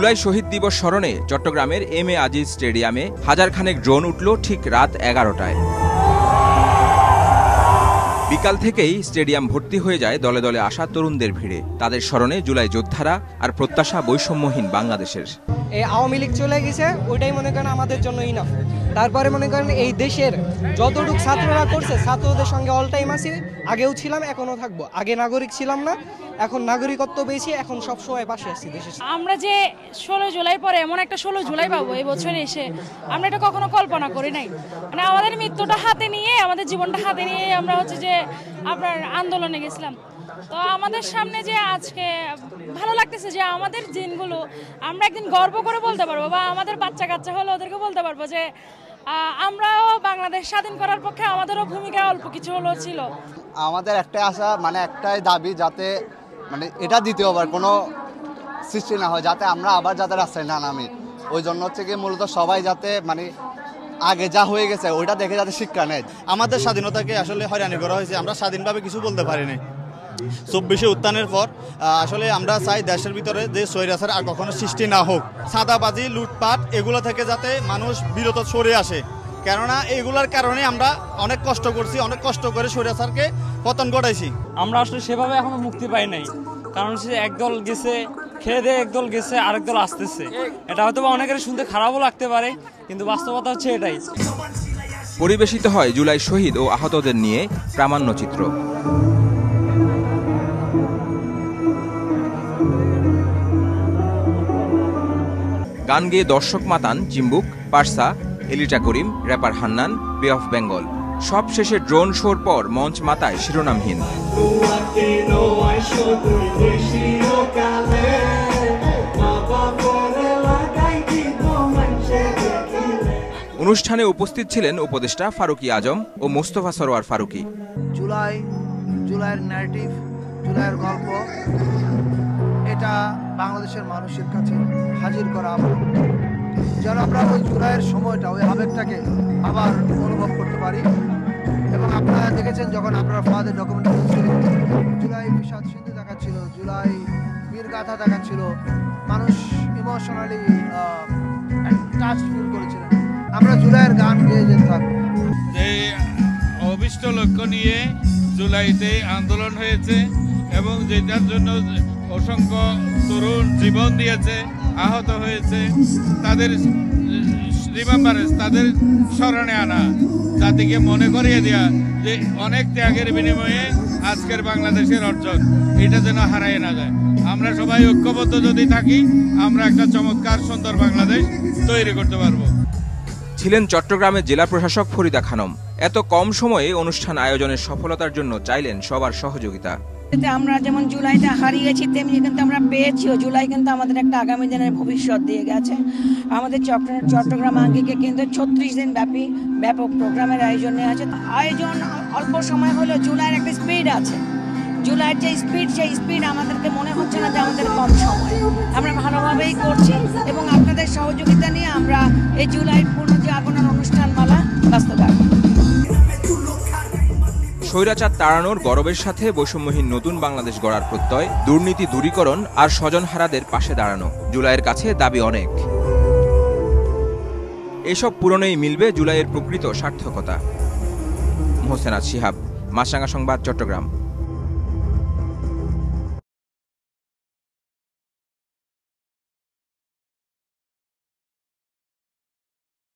জুলাই শহীদ দিবস স্মরণে চট্টগ্রামের এম এ আজিজ স্টেডিয়ামে হাজার খানেক ড্রোন উঠল ঠিক রাত 11টায়। বিকাল থেকেই স্টেডিয়াম ভর্তি হয়ে যায় দলে দলে আসা তরুণদের ভিড়ে। তাদের স্মরণে জুলাই যোদ্ধারা আর প্রত্যাশা বৈষম্যহীন বাংলাদেশের। এই আওয়ামী লীগ চলে গেছে, ওইটাই মনে করেন আমাদের জন্য ইনাফ। তারপরে মনে করেন এই দেশের যতটুকু ছাত্ররা করছে, ছাত্রদের সঙ্গে অল টাইম আছি, আগেও ছিলাম, এখনো থাকবো। আগে নাগরিক ছিলাম না, এখন নাগরিকত্ব পেয়েছি, এখন সব সময় পাশে আছি দেশের। আমরা যে 16 জুলাই পরে এমন একটা 16 জুলাই পাবো এই বছরে এসে, আমরা এটা কখনো কল্পনা করি নাই। মানে আমাদের মৃত্যুটা হাতে নিয়ে, আমাদের জীবনটা হাতে নিয়ে আমরা হচ্ছে যে আপনার আন্দোলনে গেছিলাম। তো আমাদের সামনে যে আজকে ভালো লাগতেছে যে আমাদের দিনগুলো আমরা একদিন গর্ব করে বলতে পারবো, বা আমাদের বাচ্চা কাচ্চা হলে ওদেরকে বলতে পারবো যে আমরাও বাংলাদেশ স্বাধীন করার পক্ষে আমাদেরও ভূমিকা অল্প কিছু হলেও ছিল। আমাদের একটাই আশা, মানে একটাই দাবি, যাতে মানে এটা দ্বিতীয়বার কোনো সৃষ্টি না হয়, যাতে আমরা আবার যাতে রাস্তায় না নামি। ওই জন্য হচ্ছে কি মূলত সবাই যাতে মানে আগে যা হয়ে গেছে ওইটা দেখে যাতে শিক্ষা নেয়। আমাদের স্বাধীনতাকে আসলে হয়রানি করা হয়েছে, আমরা স্বাধীনভাবে কিছু বলতে পারিনি। 24শে উত্থানের পর আসলে আমরা চাই দেশের ভিতরে যে স্বৈরাচার আর কখনো সৃষ্টি না হোক। চাঁদাবাজি, লুটপাট এগুলো থেকে যাতে মানুষ বিরত সরে আসে, কেননা এগুলোর কারণে আমরা অনেক কষ্ট করছি, অনেক কষ্ট করে স্বৈরাচারকে পতন ঘটাইছি। আমরা আসলে সেভাবে এখনো মুক্তি পাই নাই, কারণ সে একদল গেছে খেয়ে দিয়ে, একদল গেছে, আরেক দল আসতেছে। এটা হয়তো অনেকের শুনতে খারাপও লাগতে পারে, কিন্তু বাস্তবতা হচ্ছে এটাই। পরিবেশিত হয় জুলাই শহীদ ও আহতদের নিয়ে প্রামাণ্যচিত্র। গান গেয়ে দর্শক মাতান চিম্বুক, পারসা, এলিটা করিম, র্যাপার হান্নান, বে অফ বেঙ্গল। সব শেষে ড্রোন শোর পর মঞ্চ মাতায় শিরোনামহীন। অনুষ্ঠানে উপস্থিত ছিলেন উপদেষ্টা ফারুকী আজম ও মোস্তফা সরোয়ার ফারুকী। জুলাইয়ের ন্যারেটিভ, জুলাইয়ের গল্প, এটা বাংলাদেশের মানুষের কাছে হাজির করা, যেন আমরা ওই জুলাইয়ের সময়টা, ওই আবেগটাকে আবার অনুভব করতে পারি। এবং আপনারা দেখেছেন যখন আপনারা ফাদের ডকুমেন্টারি ছিল, জুলাই বিষাদ সিন্ধু দেখাচ্ছিল, জুলাই বীর গাথা দেখাচ্ছিল, মানুষ ইমোশনালি টাচ ফিল করেছিলেন। আমরা জুলাইয়ের গান গেয়ে যেতে থাকবো। এই অভিষ্ট লক্ষ্য নিয়ে জুলাইতে আন্দোলন হয়েছে এবং যেটার জন্য অসংখ্য তরুণ জীবন দিয়েছে, আহত হয়েছে, তাদের রিমেম্বারেন্স, তাদের স্মরণে আনা, জাতিকে মনে করিয়ে দেওয়া যে অনেক ত্যাগের বিনিময়ে আজকের বাংলাদেশের অর্জন, এটা যেন হারায় না যায়। আমরা সবাই ঐক্যবদ্ধ যদি থাকি, আমরা একটা চমৎকার সুন্দর বাংলাদেশ তৈরি করতে পারবো। ছিলেন চট্টগ্রামের জেলা প্রশাসক ফরিদা খানম। এত কম সময়ে অনুষ্ঠান আয়োজনের সফলতার জন্য চাইলেন সবার সহযোগিতা। আমরা যেমন জুলাইতে হারিয়েছি, তেমনি কিন্তু আমরা পেয়েছিও। জুলাই কিন্তু আমাদের একটা আগামী দিনের ভবিষ্যৎ দিয়ে গেছে। আমাদের চট্টগ্রাম আঙ্গিকে কিন্তু 36 দিন ব্যাপী ব্যাপক প্রোগ্রামের আয়োজন আছে। আয়োজন অল্প সময় হলেও জুলাইয়ের একটা স্পিড আছে। জুলাইয়ের যে স্পিড, সেই স্পিড আমাদেরকে মনে হচ্ছে না যে আমাদের কম সময়। আমরা ভালোভাবেই করছি এবং আপনাদের সহযোগিতা নিয়ে আমরা এই জুলাইয়ের পূর্ণ যে আগমন অনুষ্ঠানমালা বাস্তবায়ন। স্বৈরাচার তাড়ানোর গৌরবের সাথে বৈষম্যহীন নতুন বাংলাদেশ গড়ার প্রত্যয়, দুর্নীতি দূরীকরণ আর স্বজনহারাদের পাশে দাঁড়ানো। জুলাইয়ের কাছে দাবি অনেক। এসব পূরণেই মিলবে জুলাইয়ের প্রকৃত সার্থকতা। মোহসেনাত শিহাব, মাছরাঙা সংবাদ, চট্টগ্রাম।